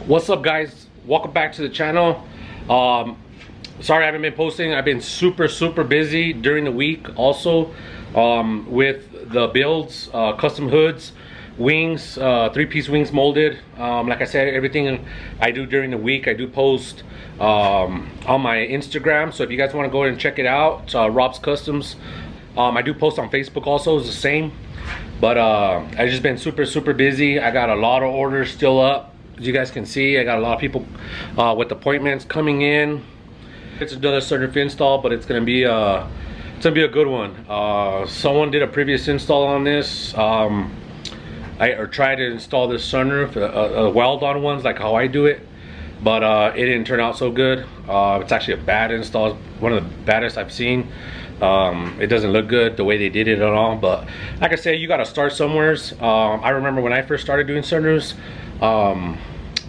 What's up, guys? Welcome back to the channel. Sorry I haven't been posting. I've been super busy during the week also, with the builds, custom hoods, wings, 3-piece wings molded. Like I said, everything I do during the week I do post on my Instagram, so if you guys want to go ahead and check it out, Rob's Customs. I do post on Facebook also, it's the same. But I've just been super busy. I got a lot of orders still up. As you guys can see, I got a lot of people with appointments coming in. It's another sunroof install, but it's gonna be a good one. Someone did a previous install on this. I tried to install this sunroof, a weld-on ones like how I do it, but it didn't turn out so good. It's actually a bad install, one of the baddest I've seen. It doesn't look good the way they did it at all, but like I said, you got to start somewheres. I remember when I first started doing sunroofs,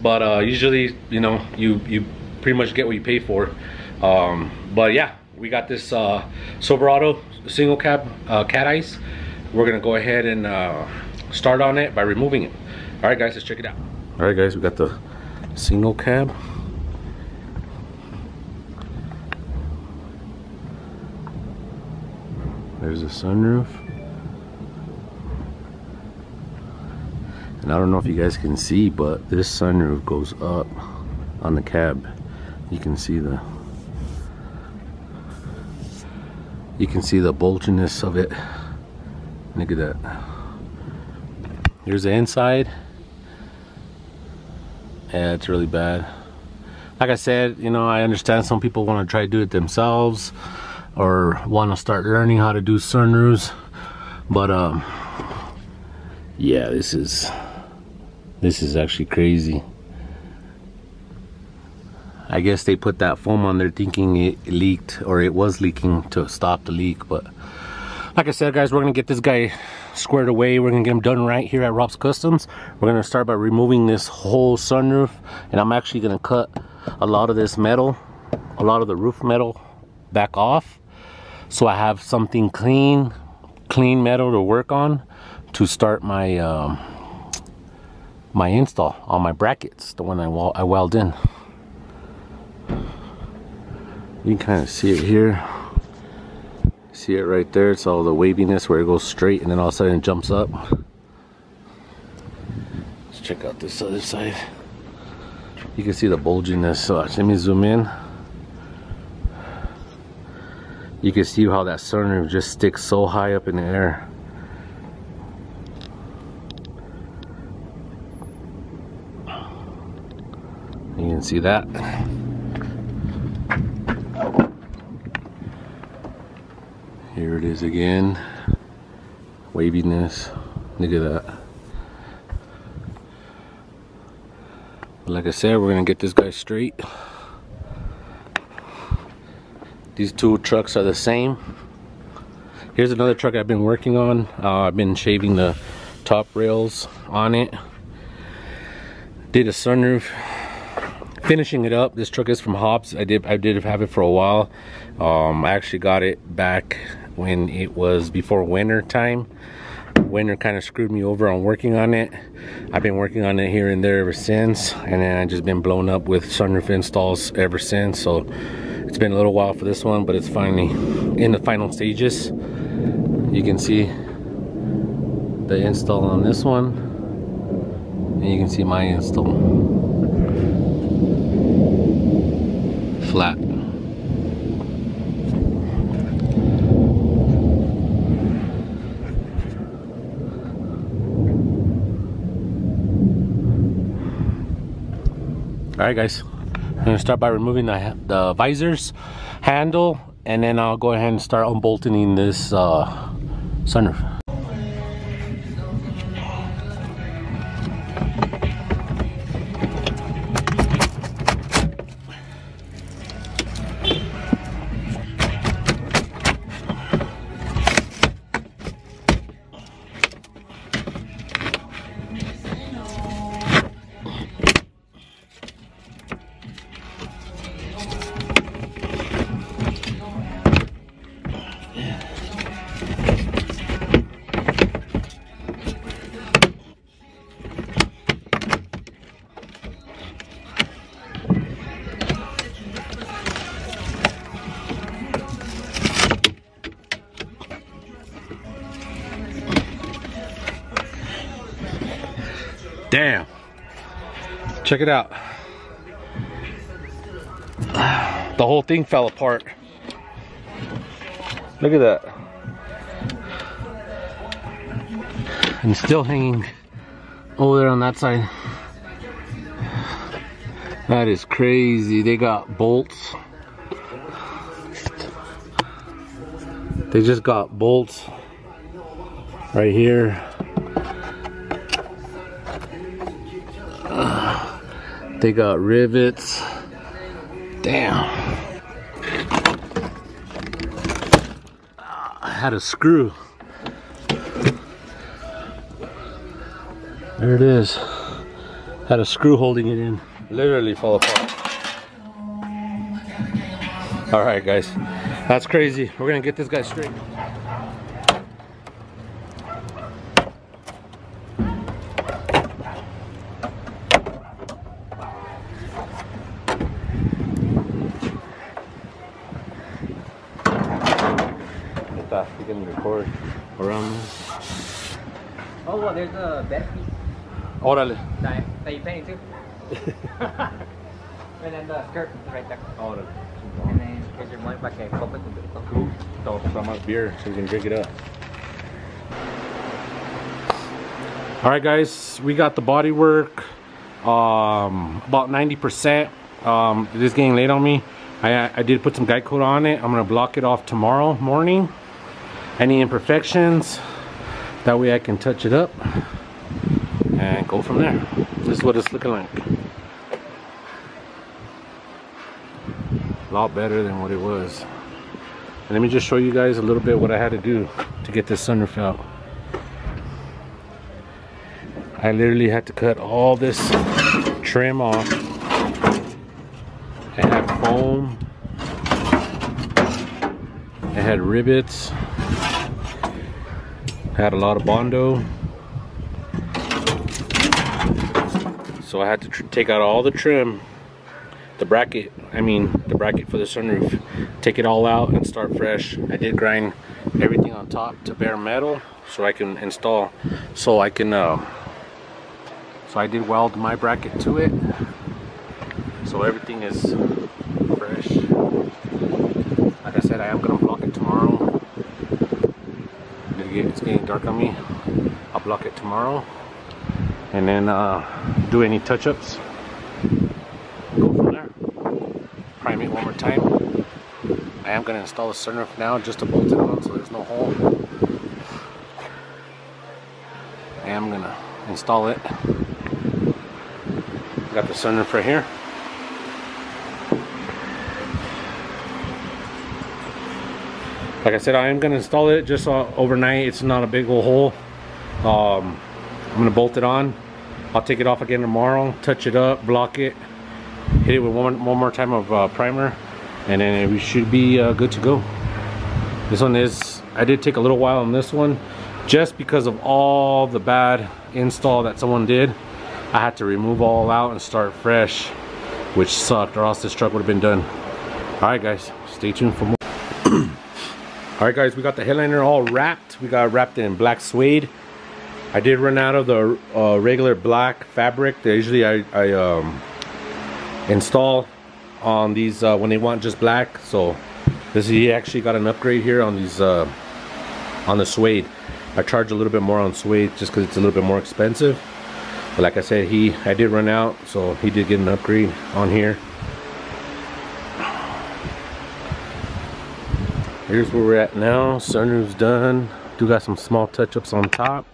but usually, you know, you pretty much get what you pay for. But yeah, we got this Silverado single cab cat ice. We're gonna go ahead and start on it by removing it. All right, guys, let's check it out. All right, guys, we got the single cab. There's the sunroof. And I don't know if you guys can see, but this sunroof goes up on the cab. You can see the bulginess of it. Look at that. Here's the inside. Yeah, it's really bad. Like I said, you know, I understand some people want to try to do it themselves or want to start learning how to do sunroofs, but yeah, this is actually crazy. I guess they put that foam on there thinking it leaked, or it was leaking, to stop the leak. But like I said, guys, we're gonna get this guy squared away. We're gonna get him done right here at Rob's Customs. We're gonna start by removing this whole sunroof, and I'm actually gonna cut a lot of this metal, a lot of the roof metal back off, so I have something clean metal to work on to start my my install on my brackets, the one I weld in. You can kind of see it here. See it right there. It's all the waviness where it goes straight and then all of a sudden it jumps up. Let's check out this other side. You can see the bulginess. So let me zoom in. You can see how that sunroof just sticks so high up in the air. You can see that. Here it is again. Waviness. Look at that. Like I said, we're gonna get this guy straight. These two trucks are the same. Here's another truck I've been working on. I've been shaving the top rails on it. Did a sunroof, finishing it up. This truck is from Hobbs. I did have it for a while. I actually got it back when it was before winter time. Winter kind of screwed me over on working on it. I've been working on it here and there ever since, and then I've just been blown up with sunroof installs ever since. So it's been a little while for this one, but it's finally in the final stages. You can see the install on this one, and you can see my install. Flat. Alright, guys, I'm gonna start by removing the visors handle, and then I'll go ahead and start unbolting this sunroof. Damn. Check it out. The whole thing fell apart. Look at that. And still hanging over there on that side. That is crazy. They got bolts. They just got bolts right here. They got rivets. Damn. I had a screw. There it is. Had a screw holding it in. Literally fall apart. Alright guys, that's crazy. We're gonna get this guy straight. You can record around this. Oh, well, there's a bed piece. Órale. That you painted too. And then the skirt is right there. Órale. And then here's your money back. Cool. Toma más beer so we can drink it up. Alright guys, we got the body work about 90%. It is getting late on me. I did put some guide coat on it. I'm gonna block it off tomorrow morning. Any imperfections, that way I can touch it up and go from there. This is what it's looking like. A lot better than what it was. And let me just show you guys a little bit what I had to do to get this sunroof out. I literally had to cut all this trim off. It had foam. It had rivets. Had a lot of Bondo, so I had to take out all the trim, the bracket for the sunroof, take it all out and start fresh. I did grind everything on top to bare metal so I can install, so I did weld my bracket to it, so everything is fresh. Like I said, I am gonna block it tomorrow. It's getting dark on me. I'll block it tomorrow and then do any touch-ups, go from there. Prime it one more time. I am going to install the sunroof now just to bolt it on so there's no hole. I am going to install it. Got the sunroof right here. Like I said, I am going to install it just overnight. It's not a big old hole. I'm going to bolt it on. I'll take it off again tomorrow, touch it up, block it, hit it with one more time of primer, and then we should be good to go. This one is, I did take a little while on this one just because of all the bad install that someone did. I had to remove all out and start fresh, which sucked, or else this truck would have been done. Alright guys, stay tuned for more. Alright guys, we got the headliner all wrapped. We got wrapped in black suede. I did run out of the regular black fabric that usually I install on these when they want just black. So this, he actually got an upgrade here on these on the suede. I charge a little bit more on suede just because it's a little bit more expensive. But like I said, I did run out, so he did get an upgrade on here. Here's where we're at now. Sunroof's done. Do got some small touch-ups on top.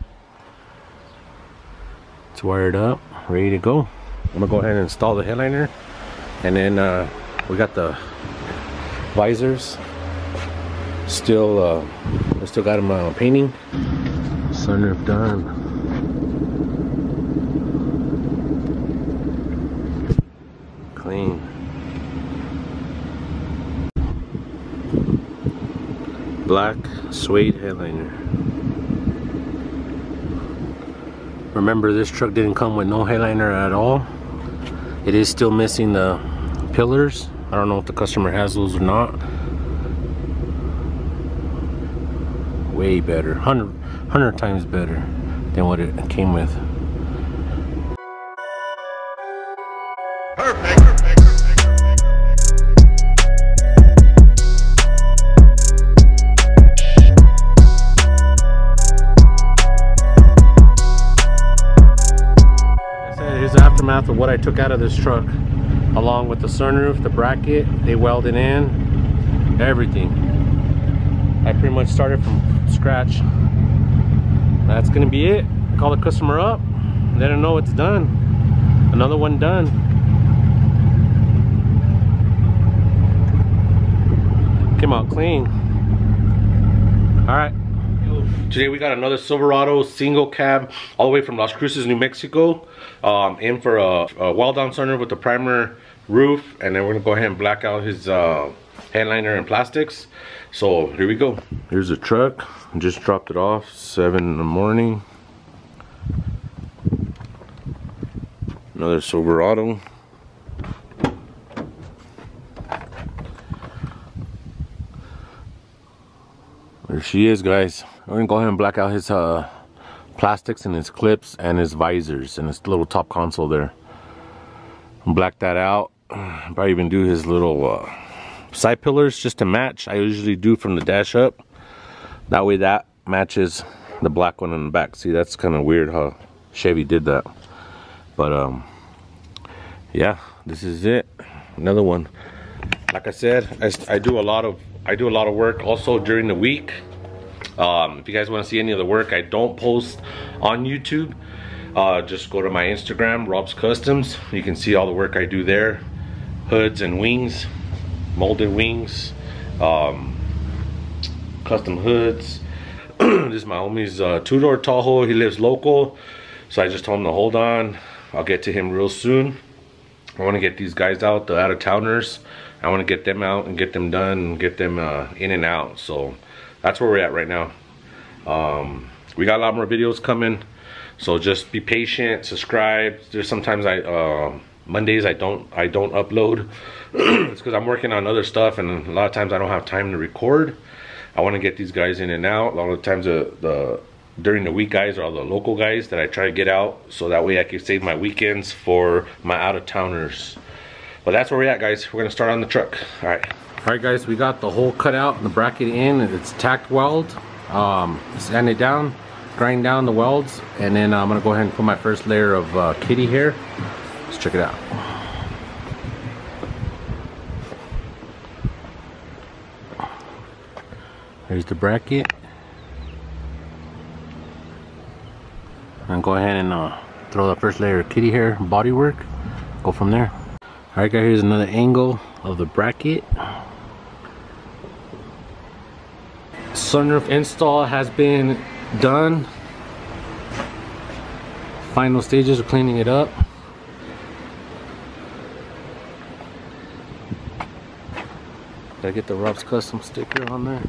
It's wired up, ready to go. I'm gonna go ahead and install the headliner, and then we got the visors. Still, we still got them painting. Sunroof done. Clean. Black suede headliner. Remember, this truck didn't come with no headliner at all. It is still missing the pillars. I don't know if the customer has those or not. Way better, 100 times better than what it came with. math of what I took out of this truck, along with the sunroof, the bracket. They welded in everything. I pretty much started from scratch. That's gonna be it. Call the customer up, let them know it's done. Another one done. Came out clean. All right. Today we got another Silverado single cab all the way from Las Cruces, New Mexico. In for a weld-on sunroof with the primer roof, and then we're gonna go ahead and black out his headliner and plastics. So here we go. Here's the truck. I just dropped it off 7 in the morning. Another Silverado. There she is, guys. We're gonna go ahead and black out his plastics and his clips and his visors and his little top console there. Black that out. Probably even do his little side pillars just to match. I usually do from the dash up. That way that matches the black one in the back. See, that's kind of weird how Chevy did that. But yeah, this is it. Another one. Like I said, I do a lot of work also during the week. If you guys want to see any of the work I don't post on YouTube, just go to my Instagram, Rob's Customs. You can see all the work I do there. Hoods and wings, molded wings, custom hoods. This is my homie's two-door Tahoe. He lives local, so I just told him to hold on. I'll get to him real soon. I want to get these guys out, the out-of-towners. I want to get them out and get them done and get them in and out. So that's where we're at right now. We got a lot more videos coming, so just be patient, subscribe. There's sometimes Mondays I don't upload. It's because I'm working on other stuff, and a lot of times I don't have time to record. I want to get these guys in and out. A lot of times during the week guys are all the local guys that I try to get out, so that way I can save my weekends for my out-of-towners. But that's where we're at, guys. We're gonna start on the truck. All right, guys, we got the hole cut out and the bracket in. It's tacked weld. Sand it down, grind down the welds, and then I'm gonna go ahead and put my first layer of kitty here. Let's check it out. There's the bracket. And go ahead and throw the first layer of kitty hair body work. Go from there. Alright, guys, here's another angle of the bracket. Sunroof install has been done. Final stages of cleaning it up. Gotta get the Rob's Custom sticker on there.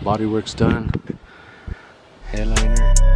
Bodywork's done. Headliner.